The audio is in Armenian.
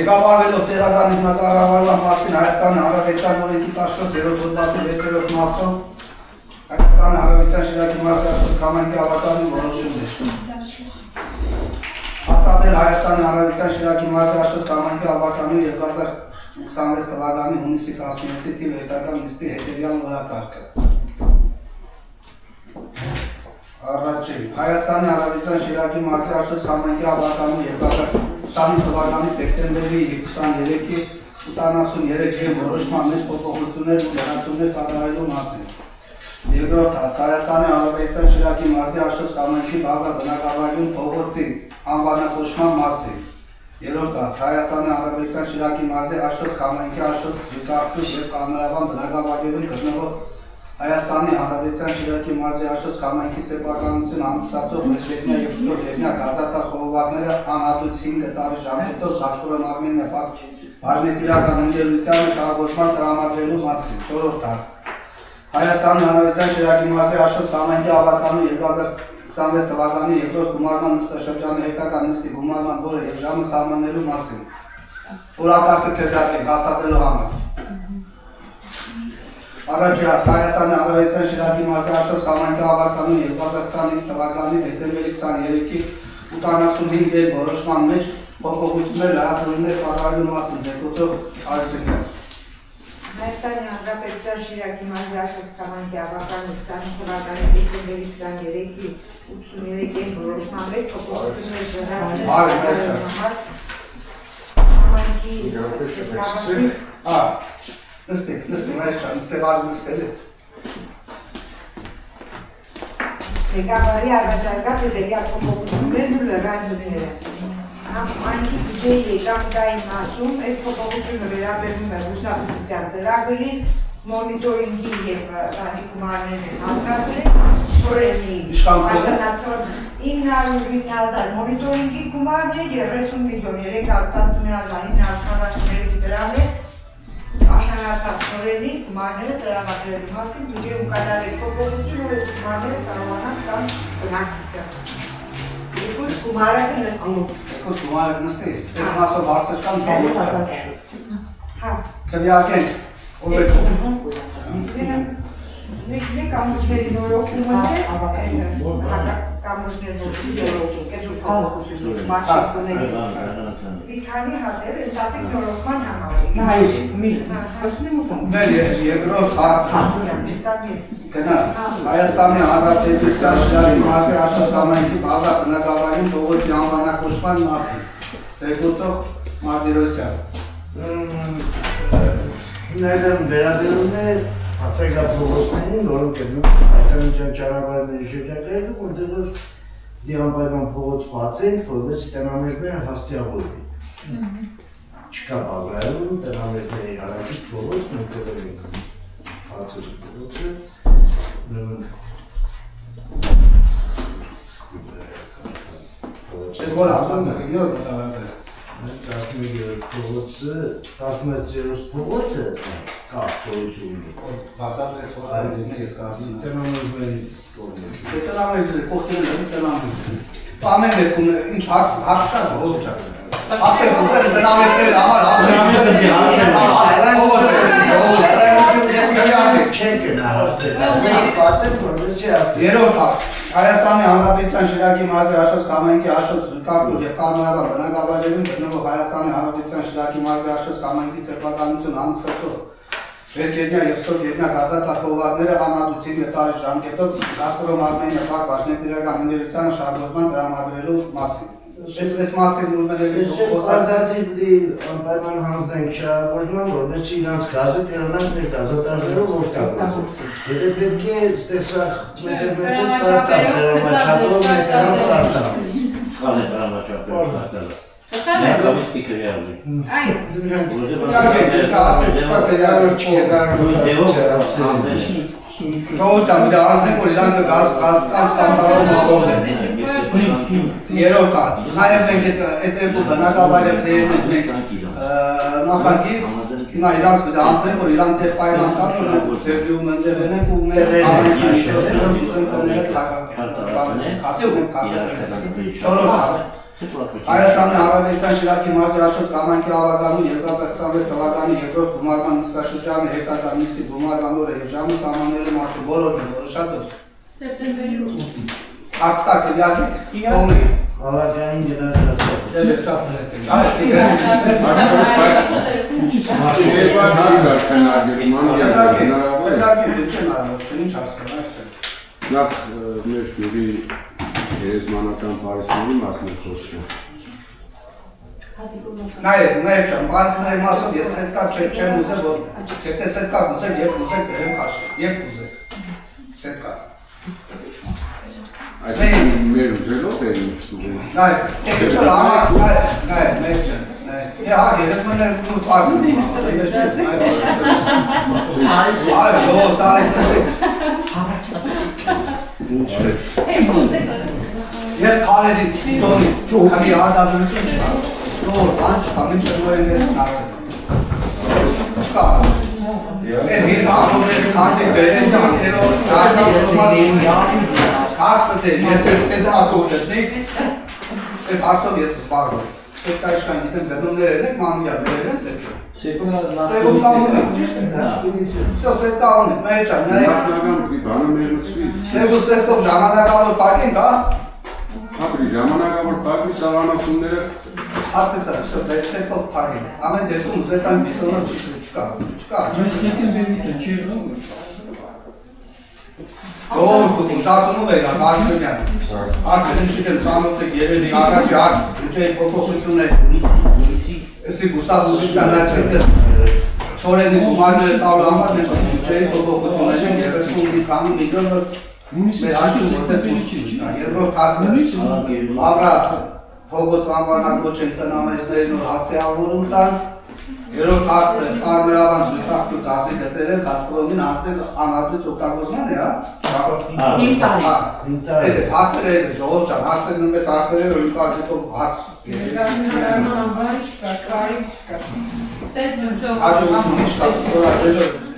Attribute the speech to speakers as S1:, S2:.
S1: Ղեկավարվելով տեղական ինքնակառավարման մասին Հայաստանի Հանրապետության օրենքի 14-րդ հոդվածի 6-րդ մասով Հայաստանի Հանրապետության Շիրակի մարզի աշխուժ կամայնքի ավարտարանի որոշումներ։ Հաստատել Հայաստանի Հանրապետության Շիրակի մարզի աշխուժ կամայնքի ավարտարանի 2026 թվականի հունիսի 17-ի թիվ հետագան նիստի հետևյալ օրակարգը։ Առաջին Հայաստանի Հանրապետության Շիրակի մարզի աշխուժ կամայնքի ավարտարանի 2025 թվականի դեկտեմբերի 23-ի 83-ի որոշման մեջ փոփոխություններ ու լրացումներ կատարելու մասին։ Երկրորդ Հայաստանի Հանրապետության Շիրակի մարզի աշխուժ կամայնքի բնակավայրում փողոցի անվանակոչման մասին։ Երրորդ Հայաստանի Հանրապետության Շիրակի մարզի աշխուժ կամայնքի աշխուժ զուգահեռ եւ կամերավան բնակավայրերում գտնվող Հայաստանի Հանրապետության Շիրակի մարզի աշխուժ կամայնքի սեփականություն ամուսացող մեջտեղնյա եւ ստորգետնյա գազատար խողովակները անհատություն տարի ժամկետով Գազպրոմ Արմենիա բաժնետիրական ընկերությանը շահագործման տրամադրելու մասին։ Չորրորդ Հայաստանի Հանրապետության Շիրակի մարզի աշխուժ կամայնքի ավարտարանի 2026 թվականի երկրորդ գումարման նստաշրջանի հետագա նիստի գումարման օրը եւ ժամը սահմանելու մասին։ Օրակարգը քննարկել հաստատելու համար։ Առաջի Հայաստանի Հանրապետության Շիրակի մարզի աշխուժ կամայնքի ավարտարանի 2025 թվականի դեկտեմբերի 23-ի 85-ի որոշման մեջ փոփոխություններ լրացումներ կատարելու մասին զեկուցող արդյունքներ։
S2: Հայաստանի Հանրապետության Շիրակի մարզի աշխուժ կամայնքի ավարտարանի 25 թվականի դեկտեմբերի 23-ի 83-ի որոշման մեջ փոփոխություններ լրացումներ
S1: Նստեք, այս չան, նստեղ արժ նստել է։
S2: Ղեկավարի առաջարկած հետևյալ փոփոխություններն ու լրացումները։ Կամայնքի բյուջեի եկամտային մասում այս փոփոխությունը վերաբերում է լուսավորության ծրագրի, մոնիտորինգի եւ գումարների հատկացրին, սորենի աշխատանքով 909,000 մոնիտորինգի գումարն է 30 միլիոն 311,943 դրամ է աշնանացած սորենի գումարները տրամադրելու մասին բյուջեում կատարել փոփոխություն, որ այս գումարները կարողանան կամ բնակիչը։ Երկուց գումարը կնստի։
S1: Երկուց գումարը կնստի։ Այս մասով հարցեր կան ոչ։
S2: Հա։
S1: Քվեարկենք, ով է կողմ։
S2: Նեկնե կամուշների նորոգումը կամուշներ նորոգենք, այս ու փոփոխությունները մարտիսկոների։ Մի քանի հատեր ընդհանուր նորոգման համար։
S1: Երկրորդ հարցը։ Գնա Հայաստանի Հանրապետության Շիրակի մարզի աշխուժ կամայնքի բնակավայրում փողոցի անվանակոչման մասին։ Զեկուցող Մարտիրոսյան։
S3: Ներդեմ վերադերում է հացակա փողոցներին, որոնք են հայտանության ճանապարհների շրջակայքում, որտեղ որ դիանպայման փողոց բացենք, որովհետեւ տնամերները հաստիավորվի։ Չկա բաղրայում, տնամերների հարակից փողոց, որտեղ ենք բացել փողոցը,
S1: Որ ապացուցիչ
S3: փողոցը, 16-րդ փողոցը կա փողոցում։
S1: Բացատրես որ այլն ես կասեմ։
S3: Տնամերների կողմից։
S1: Տնամերները կողքերն են տնամերները։ Ամեն դեպքում ինչ հարց կա ժողովուրդ չա։ Ասել ուզել տնամերների համար Երրորդ հարց Հայաստանի Հանրապետության Շիրակի մարզի աշխուժ կամայնքի աշխուժ զուգահեռ եւ կամերավան բնակավայրերում գտնվող Հայաստանի Հանրապետության Շիրակի մարզի աշխուժ կամայնքի սեփականություն ամուսացող վերգետնյա եւ ստորգետնյա գազատար խողովակները անհատություն տարի ժամկետով Գազպրոմ Արմենիա բաժնետիրական ընկերությանը շահագործման տրամադրելու մասին։ Այս մասին ուրմեների
S3: խոսածատի անպայման հանձնենք շահագործման, որովհետեւ իրանց գազը կյանան մեր գազատարներով օգտագործել։ Եթե պետք է այստեղ սա
S1: Երրորդ հարց նաև մենք այդ երկու բնակավայրերն ենք նախագիծ հիմա իրանց դրանցներ որ իրան դեր պայման կան որ ծերյում ընդեղեն են ու մեր համայնքի միջոցներով ուզենք կնել հասել ենք չորրորդ հարց Հայաստանի Հանրապետության Շիրակի մարզի Աշխուժ կամայքի ավագանում 2026 թվականի երկրորդ գումարման նստաշրջանը հետագա նիստի գումարման օրը եւ ժամի սահմանների մասին բոլորն են որոշած։
S4: Սեպտեմբերի 8-ին։
S1: Հարցտակ իհարկե կողմի
S3: Բավականին գնահատացել։
S1: վերջացրեցին։
S5: Նախ մեր գյուղի գերեզմանական պարիսների մասին խոսքը։
S1: Նայեք ջան, պարիսների մասով ես սետկա չեմ ուզել, որ եթե սետկա ուզել եւ ուզել բերեմ քաշել։ Եվ ուզել։ Սետկա։
S5: Այդ մեր ուզելով է ինչ ուզել։
S1: Նայեք, չէ, նայեք, մեր ջան։ Հա, գերեզմանները ու պարիսը։ Այո, ժողով տարեք։
S5: Ինչ է։
S1: Ես քարերից, տոնից, քանի արտադրություն չկա։ Տոր, բան չկա, ինչ որ են ասել։ Չկա։ Այդ իր ամոթից քանդի բերեց անքերով, դարձավ ռոմանին քարսը դե, եթե սետատով դնեք, այդ հարցով ես զբաղվում։ Այդ կայշկան գիտեմ բերնումներ եք, մանմիա բերել են սետը։ Տեղում կաղուն եք, ճիշտ է։ Всё, սետ կաղուն եք, մեր ջան, նայեք։
S5: Նախնական բանը մեր լծվի։
S1: Տեղու սետով ժամանակավոր պակենք, հա։
S5: Ապրի ժամանակավոր պակի սաղանասունները
S1: Հասկացա, всё, դե սետով պակենք։ Ամեն դեպքում ուզեցան բիտոնով չկա։
S4: Սեպտեմբերի 8-ը չի եղավ որ։
S1: Դու ուշացնում եք Արցունյան։ Արցունյան չգիտեմ, ծանոթ եք երևի առաջի արց բյուջեի փոփոխություն է։ Էսի գուսավուժության այսպես ծորենի գումարները տալու համար մենք բյուջեի փոփոխություններ են 35 քանի միլիոն մեր աշխուժ որպես մուտքի։ Երկրորդ հարցը ավրա փողոց անվանակոչ են տնամերձների նոր հասցեավորում տան։ Երրորդ հարցը կարմրավան զույգախտու գազի գծերը Գազպրոմին հասնել անհատից օգտագործման է, հա։ Այդ հարցերը ժողով ջան, հարցերը նույնպես հարցերը որ կարծիքով հարց։
S4: Ներկայացնարան անվան չկա, կարիք չկա։ Ստեսություն
S1: Հաջորդություն չկա, որը